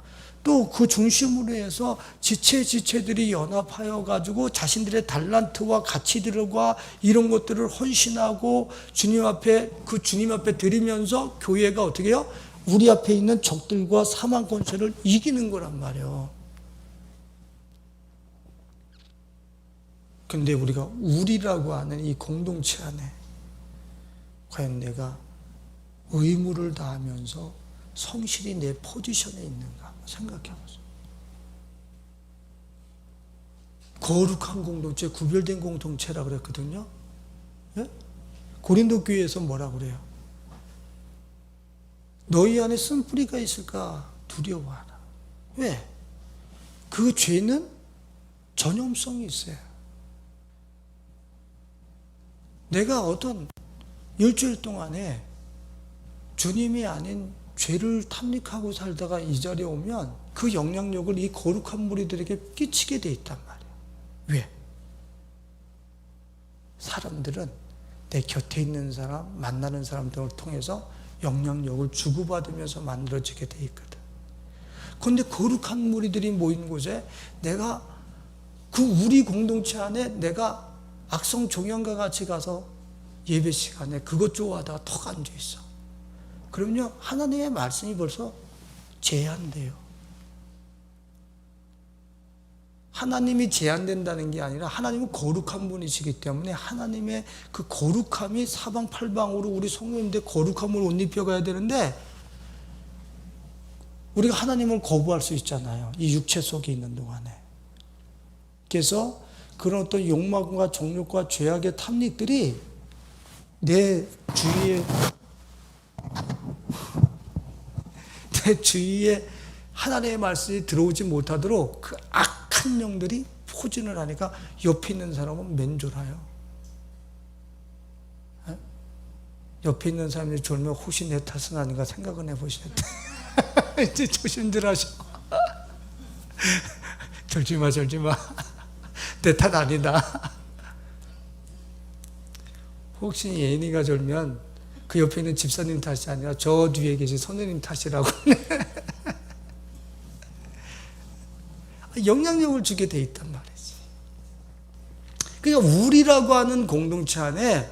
또 그 중심으로 해서 지체들이 연합하여 가지고 자신들의 달란트와 가치들과 이런 것들을 헌신하고 주님 앞에 드리면서 교회가 어떻게 해요? 우리 앞에 있는 적들과 사망 권세를 이기는 거란 말이에요. 근데 우리가 우리라고 하는 이 공동체 안에 과연 내가 의무를 다하면서 성실히 내 포지션에 있는가 생각해 보세요. 거룩한 공동체, 구별된 공동체라고 그랬거든요. 예? 고린도 교회에서 뭐라 그래요? 너희 안에 쓴뿌리가 있을까 두려워하라. 왜? 그 죄는 전염성이 있어요. 내가 어떤 일주일 동안에 주님이 아닌 죄를 탐닉하고 살다가 이 자리에 오면 그 영향력을 이 거룩한 무리들에게 끼치게 돼 있단 말이에요. 왜? 사람들은 내 곁에 있는 사람, 만나는 사람들을 통해서 영향력을 주고받으면서 만들어지게 돼 있거든. 그런데 거룩한 무리들이 모인 곳에 내가 그 우리 공동체 안에 내가 악성 종양과 같이 가서 예배 시간에 그것 좋아하다가 턱 앉아 있어. 그러면요, 하나님의 말씀이 벌써 제한돼요. 하나님이 제한된다는 게 아니라 하나님은 거룩한 분이시기 때문에 하나님의 그 거룩함이 사방팔방으로 우리 성도님들 거룩함을 옷 입혀가야 되는데 우리가 하나님을 거부할 수 있잖아요. 이 육체 속에 있는 동안에. 그래서 그런 어떤 욕망과 정욕과 죄악의 탐닉들이 내 주위에 하나님의 말씀이 들어오지 못하도록 그 악한 영들이 포진을 하니까 옆에 있는 사람은 맨졸아요. 옆에 있는 사람이 졸면 혹시 내 탓은 아닌가 생각은 해보셔야 돼. 이제 조심들 하셔. 졸지 마. 내 탓 아니다. 혹시 예인이가 졸면 그 옆에 있는 집사님 탓이 아니라 저 뒤에 계신 선생님 탓이라고. 영향력을 주게 돼 있단 말이지. 그러니까 우리라고 하는 공동체 안에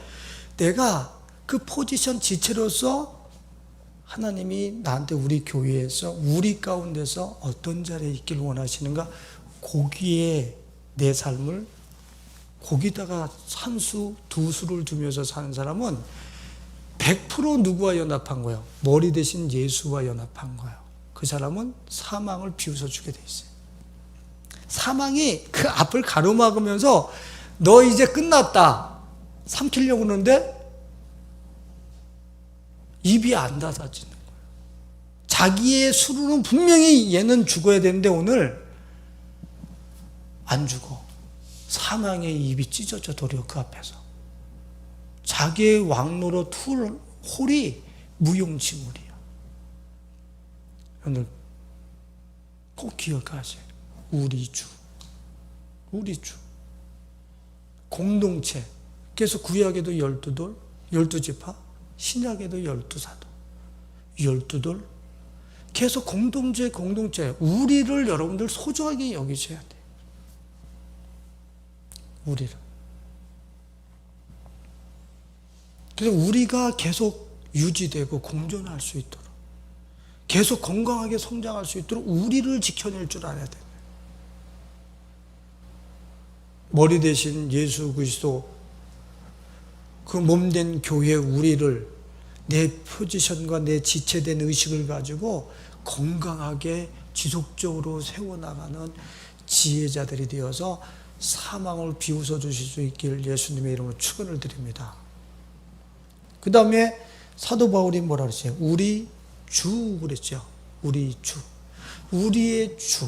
내가 그 포지션 지체로서 하나님이 나한테 우리 교회에서 우리 가운데서 어떤 자리에 있기를 원하시는가, 거기에 내 삶을, 거기다가 산수 두 수를 두면서 사는 사람은 100% 누구와 연합한 거예요? 머리 대신 예수와 연합한 거예요. 그 사람은 사망을 비웃어 주게 돼 있어요. 사망이 그 앞을 가로막으면서 너 이제 끝났다 삼키려고 그러는데 입이 안 닫아지는 거예요. 자기의 수로는 분명히 얘는 죽어야 되는데 오늘 안 죽어. 사망의 입이 찢어져 도리어 그 앞에서. 자기의 왕노로 툴 홀이 무용지물이야. 오늘 꼭 기억하세요. 우리 주. 공동체. 그래서 구약에도 12돌, 12지파, 신약에도 12사도, 12돌. 계속 공동체. 우리를 여러분들 소중하게 여기셔야 돼. 우리를. 그래서 우리가 계속 유지되고 공존할 수 있도록, 계속 건강하게 성장할 수 있도록 우리를 지켜낼 줄 알아야 돼. 머리 대신 예수 그리스도, 그 몸된 교회 우리를 내 포지션과 내 지체된 의식을 가지고 건강하게 지속적으로 세워나가는 지혜자들이 되어서 사망을 비웃어 주실 수 있기를 예수님의 이름으로 축원을 드립니다. 그 다음에 사도 바울이 뭐라 그랬어요? 우리 주 그랬죠. 우리 주. 우리의 주.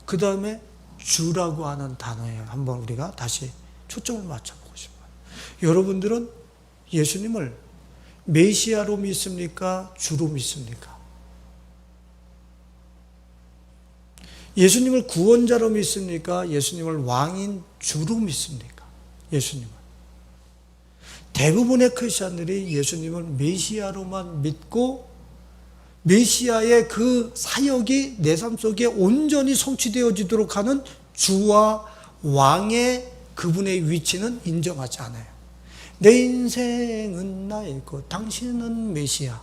그 다음에 주라고 하는 단어에 한번 우리가 다시 초점을 맞춰보고 싶어요. 여러분들은 예수님을 메시아로 믿습니까? 주로 믿습니까? 예수님을 구원자로 믿습니까? 예수님을 왕인 주로 믿습니까? 예수님을. 대부분의 크리스천들이 예수님을 메시아로만 믿고 메시아의 그 사역이 내 삶 속에 온전히 성취되어지도록 하는 주와 왕의 그분의 위치는 인정하지 않아요. 내 인생은 나의 것, 당신은 메시아,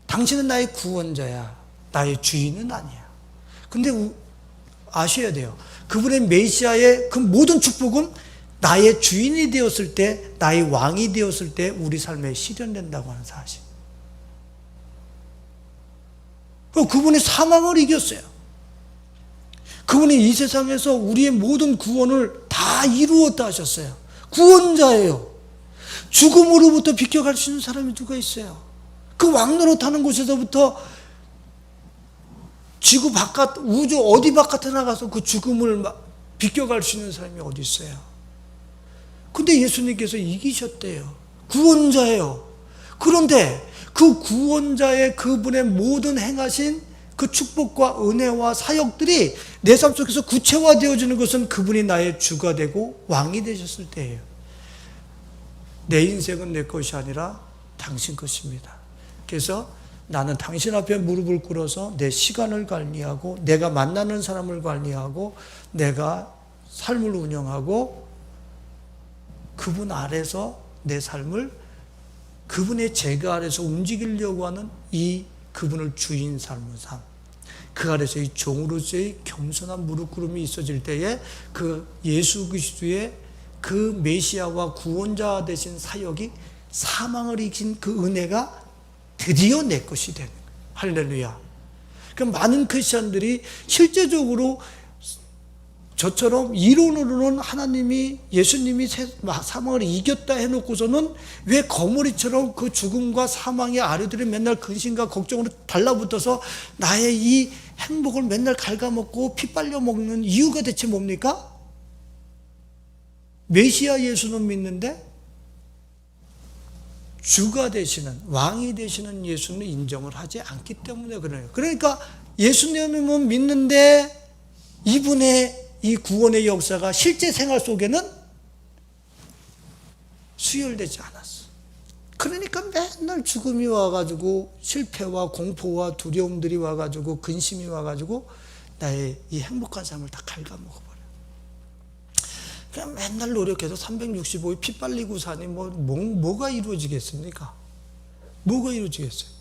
당신은 나의 구원자야, 나의 주인은 아니야. 근데 아셔야 돼요. 그분의 메시아의 그 모든 축복은 나의 주인이 되었을 때, 나의 왕이 되었을 때 우리 삶에 실현된다고 하는 사실. 그분이 사망을 이겼어요. 그분이 이 세상에서 우리의 모든 구원을 다 이루었다 하셨어요. 구원자예요. 죽음으로부터 비켜갈 수 있는 사람이 누가 있어요? 그 왕노릇하는 곳에서부터 지구 바깥, 우주 어디 바깥에 나가서 그 죽음을 비껴갈 수 있는 사람이 어디 있어요? 근데 예수님께서 이기셨대요. 구원자예요. 그런데 그 구원자의 그분의 모든 행하신 그 축복과 은혜와 사역들이 내 삶 속에서 구체화되어지는 것은 그분이 나의 주가 되고 왕이 되셨을 때예요. 내 인생은 내 것이 아니라 당신 것입니다. 그래서 나는 당신 앞에 무릎을 꿇어서 내 시간을 관리하고 내가 만나는 사람을 관리하고 내가 삶을 운영하고 그분 아래서 내 삶을 그분의 제가 아래서 움직이려고 하는 이 그분을 주인 삶의 삶, 그 아래서 이 종으로서의 겸손한 무릎꿇음이 있어질 때에 그 예수 그리스도의 그 메시아와 구원자 되신 사역이 사망을 이긴 그 은혜가 드디어 내 것이 되는 거예요. 할렐루야. 그럼 많은 크리스천들이 실제적으로 저처럼 이론으로는 하나님이 예수님이 사망을 이겼다 해놓고서는 왜 거머리처럼 그 죽음과 사망의 아류들이 맨날 근심과 걱정으로 달라붙어서 나의 이 행복을 맨날 갉아먹고 피 빨려 먹는 이유가 대체 뭡니까? 메시아 예수는 믿는데 주가 되시는, 왕이 되시는 예수는 인정을 하지 않기 때문에 그래요. 그러니까 예수님은 믿는데 이분의 이 구원의 역사가 실제 생활 속에는 수혈되지 않았어. 그러니까 맨날 죽음이 와가지고 실패와 공포와 두려움들이 와가지고 근심이 와가지고 나의 이 행복한 삶을 다 갉아먹어버려. 그냥 맨날 노력해서 365일 피 빨리고 사니 뭐가 이루어지겠습니까? 뭐가 이루어지겠어요?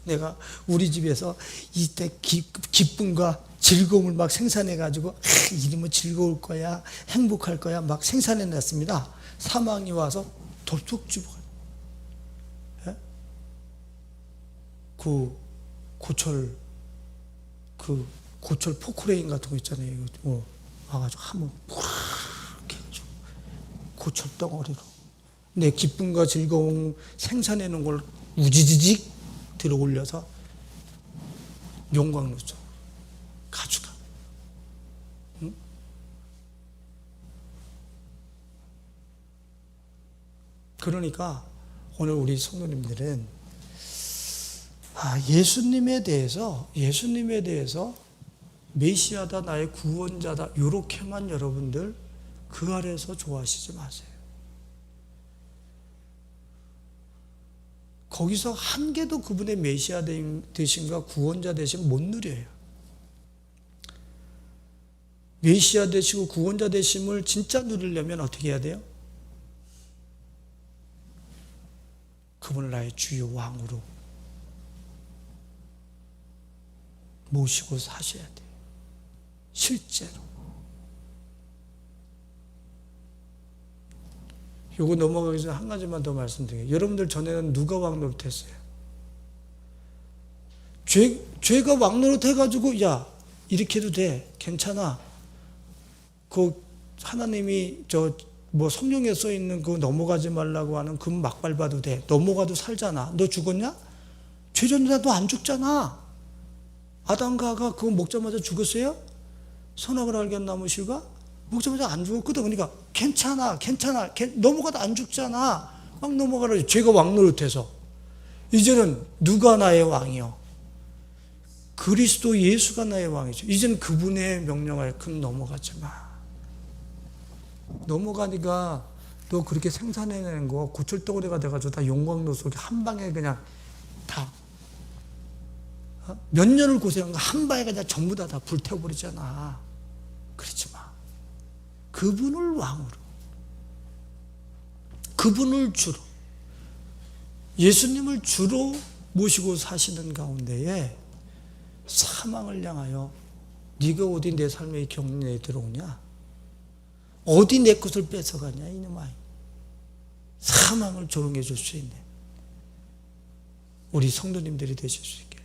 내가 우리 집에서 이때 기쁨과 즐거움을 막 생산해가지고 이러면 즐거울 거야, 행복할 거야 막 생산해냈습니다. 사망이 와서 덥석 집어가요. 그 고철 포크레인 같은 거 있잖아요. 와가지고 한번 이렇게 해가지고 고철 덩어리로 내 기쁨과 즐거움 생산해놓은 걸 우지지직 들어 올려서 용광로 쪽으로 가져가. 응? 그러니까 오늘 우리 성도님들은 예수님에 대해서 메시아다, 나의 구원자다 이렇게만 여러분들 그 아래서 좋아하시지 마세요. 거기서 한 개도 그분의 메시아 되심과 구원자 되심 못 누려요. 메시아 되시고 구원자 되심을 진짜 누리려면 어떻게 해야 돼요? 그분을 나의 주요 왕으로 모시고 사셔야 돼요. 실제로. 요거 넘어가기 전에 한 가지만 더 말씀드릴게요. 여러분들 전에는 누가 왕 노릇했어요? 죄가 왕 노릇해가지고 야 이렇게 해도 돼, 괜찮아. 그 하나님이 성경에 써 있는 그 넘어가지 말라고 하는 금 막 밟아도 돼. 넘어가도 살잖아. 너 죽었냐? 죄전자 너 안 죽잖아. 아담과 하가 그거 먹자마자 죽었어요? 선악을 알게 나무 실과 먹자마자 안 죽었거든. 그러니까 괜찮아. 넘어가도 안 죽잖아. 막 넘어가라. 죄가 왕 노릇해서. 이제는 누가 나의 왕이요? 그리스도 예수가 나의 왕이죠. 이제는 그분의 명령하에 금 넘어가지 마. 넘어가니까 너 그렇게 생산해내는 거 고철덩어리가 돼가지고 다 용광로 속에 한 방에 그냥 다 몇 년을 고생한 거 한 방에 그냥 전부 다 불태워버리잖아. 그러지 마. 그분을 왕으로, 그분을 주로, 예수님을 주로 모시고 사시는 가운데에 사망을 향하여 네가 어디 내 삶의 경륜에 들어오냐? 어디 내 것을 뺏어가냐 이놈아. 사망을 조롱해 줄 수 있는 우리 성도님들이 되실 수 있게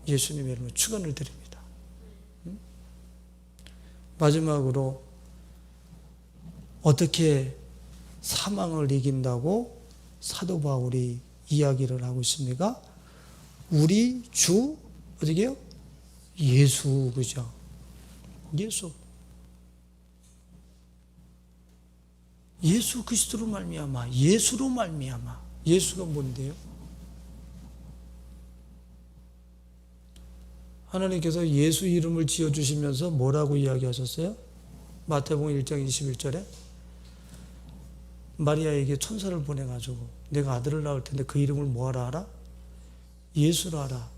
예수님의 이름으로 축원을 드립니다. 마지막으로 어떻게 사망을 이긴다고 사도 바울이 이야기를 하고 있습니까? 우리 주 어디게요? 예수, 그죠? 예수 그리스도로 말미암아. 예수로 말미암아. 예수가 뭔데요? 하나님께서 예수 이름을 지어주시면서 뭐라고 이야기하셨어요? 마태복음 1장 21절에 마리아에게 천사를 보내가지고 내가 아들을 낳을 텐데 그 이름을 뭐하라 하라? 예수라 하라.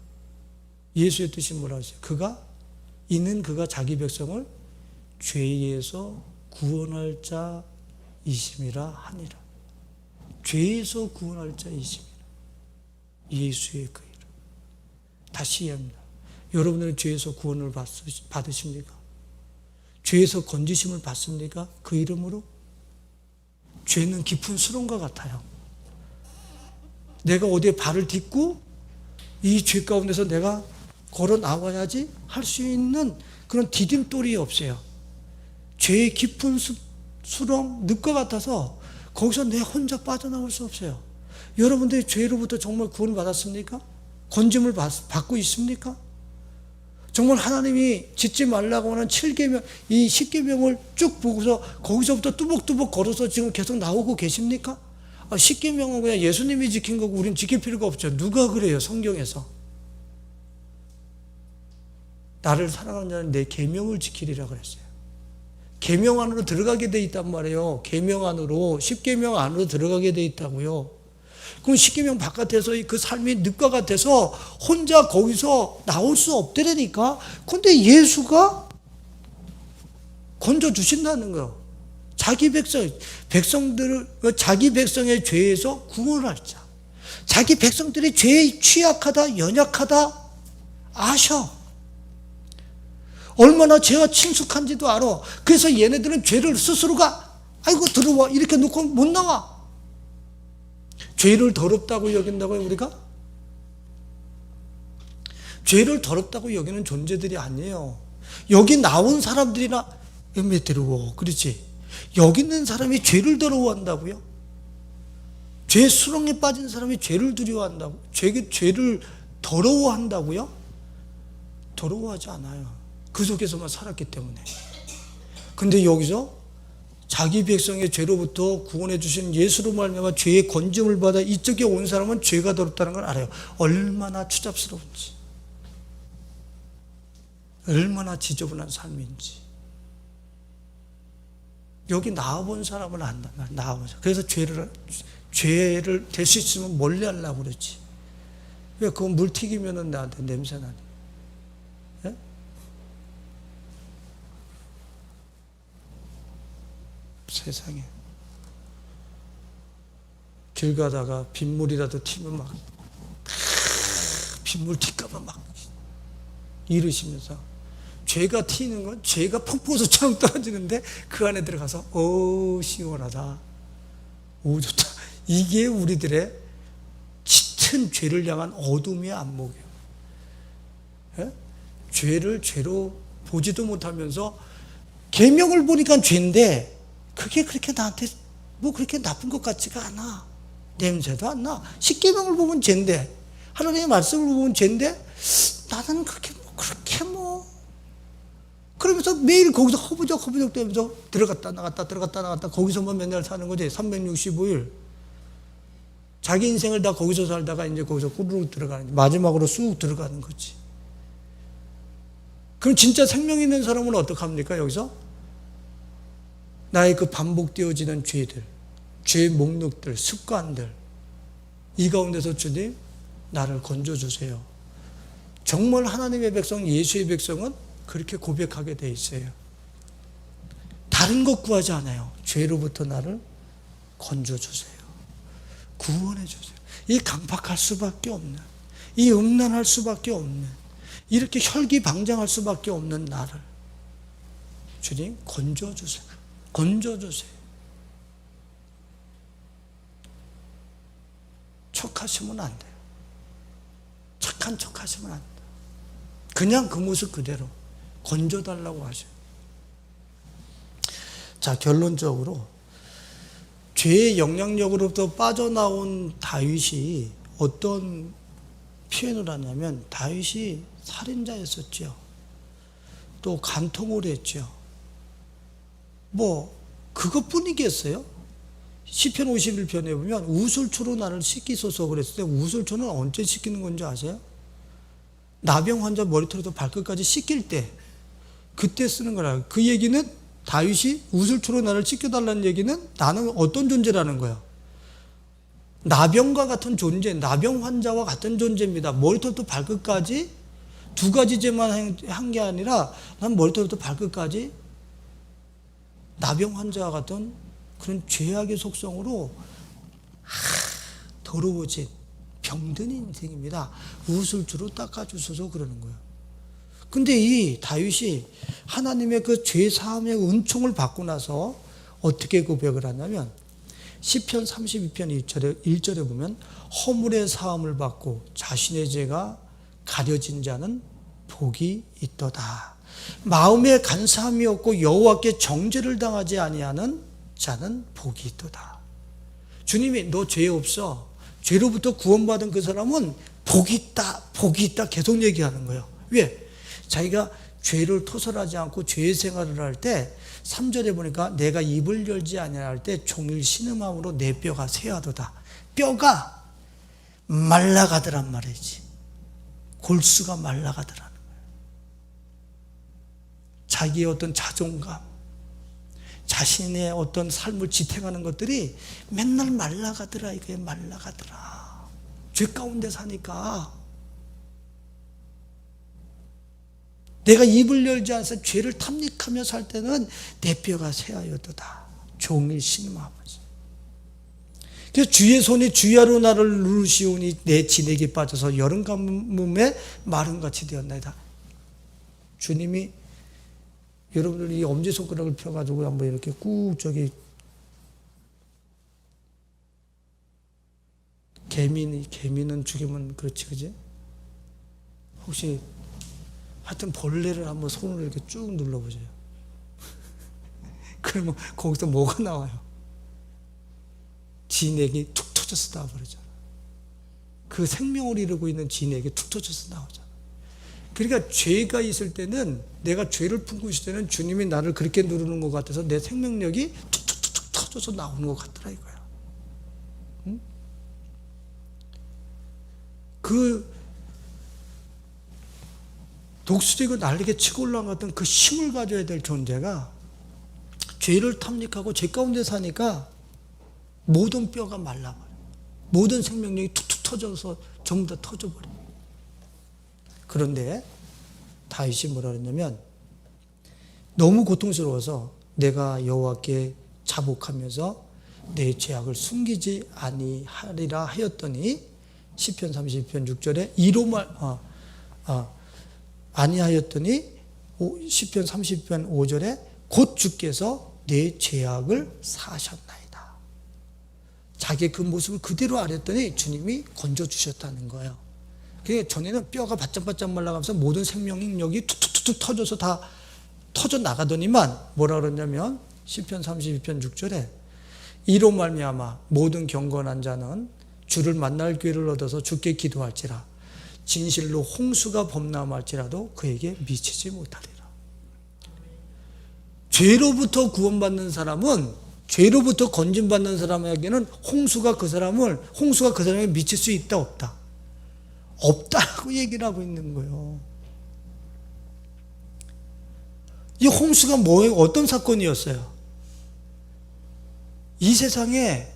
예수의 뜻이 뭐라고 하세요? 그가 자기 백성을 죄에서 구원할 자이심이라 하니라. 죄에서 구원할 자이심이라. 예수의 그 이름. 다시 이야기합니다. 여러분들은 죄에서 구원을 받으십니까? 죄에서 건지심을 받습니까? 그 이름으로? 죄는 깊은 수렁과 같아요. 내가 어디에 발을 딛고 이 죄 가운데서 내가 걸어 나와야지 할 수 있는 그런 디딤돌이 없어요. 죄의 깊은 수렁, 늪과 같아서 거기서 내 혼자 빠져나올 수 없어요. 여러분들이 죄로부터 정말 구원을 받았습니까? 건짐을 받고 있습니까? 정말 하나님이 짓지 말라고 하는 7계명, 이 10계명을 쭉 보고서 거기서부터 뚜벅뚜벅 걸어서 지금 계속 나오고 계십니까? 10계명은 그냥 예수님이 지킨 거고 우린 지킬 필요가 없죠. 누가 그래요? 성경에서. 나를 사랑하는 자는 내 계명을 지키리라 그랬어요. 계명 안으로 들어가게 돼 있단 말이에요. 계명 안으로, 십계명 안으로 들어가게 돼 있다고요. 그럼 십계명 바깥에서 그 삶이 늪과 같아서 혼자 거기서 나올 수 없더라니까. 근데 예수가 건져 주신다는 거예요. 자기 백성의 죄에서 구원할 자. 자기 백성들이 죄에 취약하다, 연약하다 아셔. 얼마나 죄가 친숙한지도 알아. 그래서 얘네들은 죄를 스스로가 아이고 들어와 이렇게 놓고 못 나와. 죄를 더럽다고 여긴다고요, 우리가? 죄를 더럽다고 여기는 존재들이 아니에요. 여기 나온 사람들이나 에메테르워, 그렇지? 여기 있는 사람이 죄를 더러워한다고요? 죄 수렁에 빠진 사람이 죄를 두려워한다고? 죄를 더러워한다고요? 더러워하지 않아요. 그 속에서만 살았기 때문에. 근데 여기서 자기 백성의 죄로부터 구원해 주신 예수로 말미암아 죄의 건짐을 받아 이쪽에 온 사람은 죄가 더럽다는 걸 알아요. 얼마나 추잡스러운지, 얼마나 지저분한 삶인지. 여기 나와본 사람은 안다. 나와보자. 그래서 죄를 될 수 있으면 멀리 하려고 그러지. 왜 그거 물 튀기면은 나한테 냄새 나니? 예? 세상에. 길 가다가 빗물이라도 튀면 막 빗물 튈까봐 막 이러시면서, 죄가 튀는 건 죄가 폭포수처럼 떨어지는데 그 안에 들어가서 시원하다, 오 좋다. 이게 우리들의 짙은 죄를 향한 어둠의 안목이에요. 예? 죄를 죄로 보지도 못하면서 계명을 보니까 죄인데 그게 그렇게 나한테 뭐 그렇게 나쁜 것 같지가 않아. 냄새도 안 나. 십계명을 보면 죄인데, 하나님의 말씀을 보면 죄인데 나는 그렇게 그러면서 매일 거기서 허부적 되면서 들어갔다 나갔다 거기서만 맨날 사는 거지. 365일 자기 인생을 다 거기서 살다가 이제 거기서 후루룩 들어가는, 마지막으로 쑥 들어가는 거지. 그럼 진짜 생명 있는 사람은 어떡합니까? 여기서 나의 그 반복되어지는 죄들, 죄의 목록들, 습관들, 이 가운데서 주님 나를 건져주세요. 정말 하나님의 백성, 예수의 백성은 그렇게 고백하게 돼 있어요. 다른 것 구하지 않아요. 죄로부터 나를 건져주세요. 구원해주세요. 이 강팍할 수밖에 없는, 이 음란할 수밖에 없는, 이렇게 혈기방장할 수밖에 없는 나를 주님 건져주세요. 건져주세요. 척하시면 안 돼요. 착한 척하시면 안 돼요. 그냥 그 모습 그대로 건져달라고 하셔요. 자, 결론적으로 죄의 영향력으로부터 빠져나온 다윗이 어떤 표현을 하냐면, 다윗이 살인자였었죠. 또 간통을 했죠. 뭐 그것뿐이겠어요? 시편 51편에 보면 우슬초로 나를 씻기소서 그랬을 때, 우슬초는 언제 씻기는 건지 아세요? 나병 환자 머리털부터 발끝까지 씻길 때, 그때 쓰는 거라. 그 얘기는 다윗이 우슬초로 나를 씻겨달라는 얘기는 나는 어떤 존재라는 거야? 나병과 같은 존재, 나병 환자와 같은 존재입니다. 머리털부터 발끝까지 두 가지 죄만 한 게 아니라 난 머리털부터 발끝까지 나병 환자와 같은 그런 죄악의 속성으로 더러워진 병든 인생입니다. 우슬주로 닦아주셔서 그러는 거예요. 근데 이 다윗이 하나님의 그 죄사함의 은총을 받고 나서 어떻게 고백을 하냐면, 시편 32편 1절에 보면 허물의 사함을 받고 자신의 죄가 가려진 자는 복이 있도다. 마음에 간사함이 없고 여호와께 정죄를 당하지 아니하는 자는 복이 있도다. 주님이 너 죄 없어, 죄로부터 구원받은 그 사람은 복이 있다, 복이 있다 계속 얘기하는 거예요. 왜? 자기가 죄를 토설하지 않고 죄의 생활을 할 때 3절에 보니까 내가 입을 열지 아니할 때 종일 신음함으로 내 뼈가 쇠하도다. 뼈가 말라가더란 말이지. 골수가 말라가더라는 거예요. 자기의 어떤 자존감, 자신의 어떤 삶을 지탱하는 것들이 맨날 말라가더라. 이게 말라가더라. 죄 가운데 사니까. 내가 입을 열지 않아서 죄를 탐닉하며 살 때는 내 뼈가 새하였도다. 종일 신음하면서. 그래서 주의 손이 주야로 나를 누르시오니 내 진액이 빠져서 여름 가뭄에 마름같이 되었나이다. 주님이 여러분들이 이 엄지손가락을 펴가지고 한번 이렇게 꾹 개미는 죽이면 그렇지, 그지? 혹시 하여튼 벌레를 한번 손으로 이렇게 쭉 눌러보세요. 그러면 거기서 뭐가 나와요? 진액이 툭 터져서 나와버리잖아. 그 생명을 이루고 있는 진액이 툭 터져서 나오잖아. 그러니까 죄가 있을 때는, 내가 죄를 품고 있을 때는 주님이 나를 그렇게 누르는 것 같아서 내 생명력이 툭툭툭 터져서 나오는 것 같더라 이거야. 응? 그 독수리가 날리게 치고 올라갔던 그 힘을 가져야 될 존재가 죄를 탐닉하고 죄 가운데 사니까 모든 뼈가 말라버려. 모든 생명력이 툭툭 터져서 전부 다 터져버려. 그런데 다윗이 뭐라 그랬냐면, 너무 고통스러워서 내가 여호와께 자복하면서 내 죄악을 숨기지 아니하리라 하였더니, 시편 32편 6절에 아니하였더니, 시편 30편 5절에 곧 주께서 내 죄악을 사하셨나이다. 자기의 그 모습을 그대로 아랬더니 주님이 건져주셨다는 거예요. 그게 전에는 뼈가 바짝바짝 말라가면서 모든 생명력이 툭툭툭 터져서 다 터져 나가더니만 뭐라 그러냐면, 시편 32편 6절에 이로 말미암아 모든 경건한 자는 주를 만날 기회를 얻어서 주께 기도할지라 진실로 홍수가 범람할지라도 그에게 미치지 못하리라. 죄로부터 구원받는 사람은, 죄로부터 건진받는 사람에게는 홍수가 그 사람에 미칠 수 있다 없다? 없다고 얘기를 하고 있는 거예요. 이 홍수가 뭐예요? 어떤 사건이었어요? 이 세상에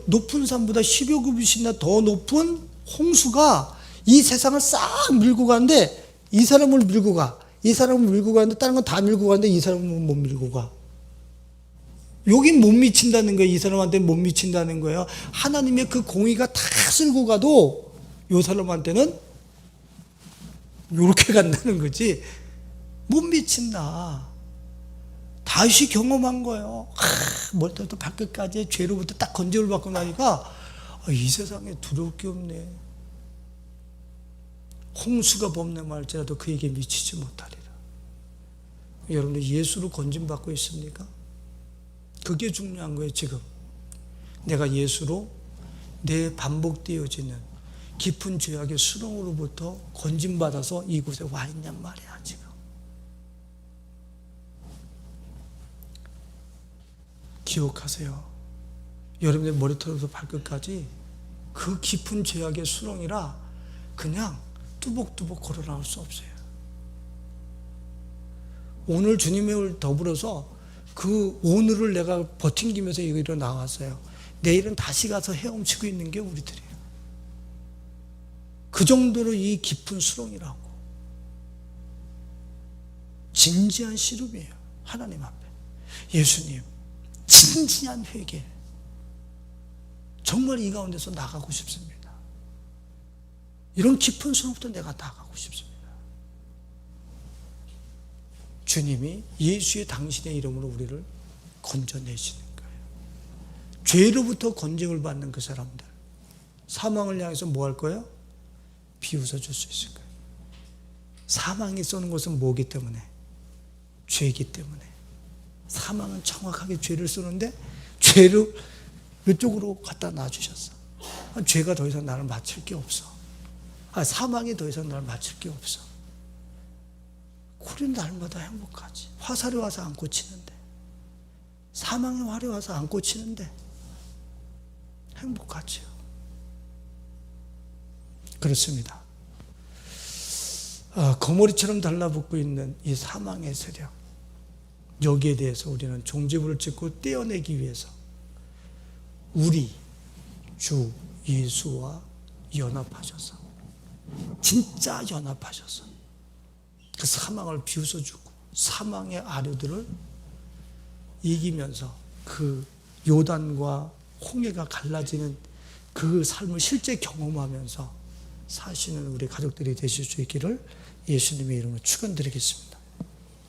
높은 산보다 10여 급이나 더 높은 홍수가 이 세상을 싹 밀고 가는데, 이 사람을 밀고 가. 이 사람을 밀고 가는데 다른 건 다 밀고 가는데 이 사람은 못 밀고 가. 여긴 못 미친다는 거예요. 이 사람한테는 못 미친다는 거예요. 하나님의 그 공의가 다 쓸고 가도 이 사람한테는 이렇게 간다는 거지. 못 미친다. 다윗이 경험한 거예요. 머리부터 발끝까지 죄로부터 딱 건져을 받고 나니까 이 세상에 두려울 게 없네. 홍수가 범람할지라도 그에게 미치지 못하리라. 여러분들 예수로 건진받고 있습니까? 그게 중요한 거예요. 지금 내가 예수로 내 반복되어지는 깊은 죄악의 수렁으로부터 건진받아서 이곳에 와 있냔 말이야. 지금 기억하세요. 여러분의 머리털부터 발끝까지 그 깊은 죄악의 수렁이라 그냥 뚜벅뚜벅 걸어 나올 수 없어요. 오늘 주님을 더불어서 그 오늘을 내가 버팅기면서 여기로 나왔어요. 내일은 다시 가서 헤엄치고 있는 게 우리들이에요. 그 정도로 이 깊은 수렁이라고. 진지한 씨름이에요. 하나님 앞에. 예수님, 진지한 회개. 정말 이 가운데서 나가고 싶습니다. 이런 깊은 수렁부터 내가 나가고 싶습니다. 주님이 예수의 당신의 이름으로 우리를 건져내시는 거예요. 죄로부터 건짐을 받는 그 사람들, 사망을 향해서 뭐 할 거예요? 비웃어 줄 수 있을 거예요. 사망이 쏘는 것은 뭐기 때문에? 죄이기 때문에. 사망은 정확하게 죄를 쏘는데 죄를 이쪽으로 갖다 놔주셨어. 죄가 더 이상 나를 맞힐 게 없어. 사망이 더 이상 나를 맞힐 게 없어. 우리는 날마다 행복하지. 화살이 와서 안 꽂히는데, 사망의 활이 와서 안 꽂히는데 행복하지요. 그렇습니다. 거머리처럼 달라붙고 있는 이 사망의 세력, 여기에 대해서 우리는 종지부를 찍고 떼어내기 위해서 우리 주 예수와 연합하셔서, 진짜 연합하셔서 그 사망을 비웃어주고 사망의 아류들을 이기면서 그 요단과 홍해가 갈라지는 그 삶을 실제 경험하면서 사시는 우리 가족들이 되실 수 있기를 예수님의 이름으로 축원드리겠습니다.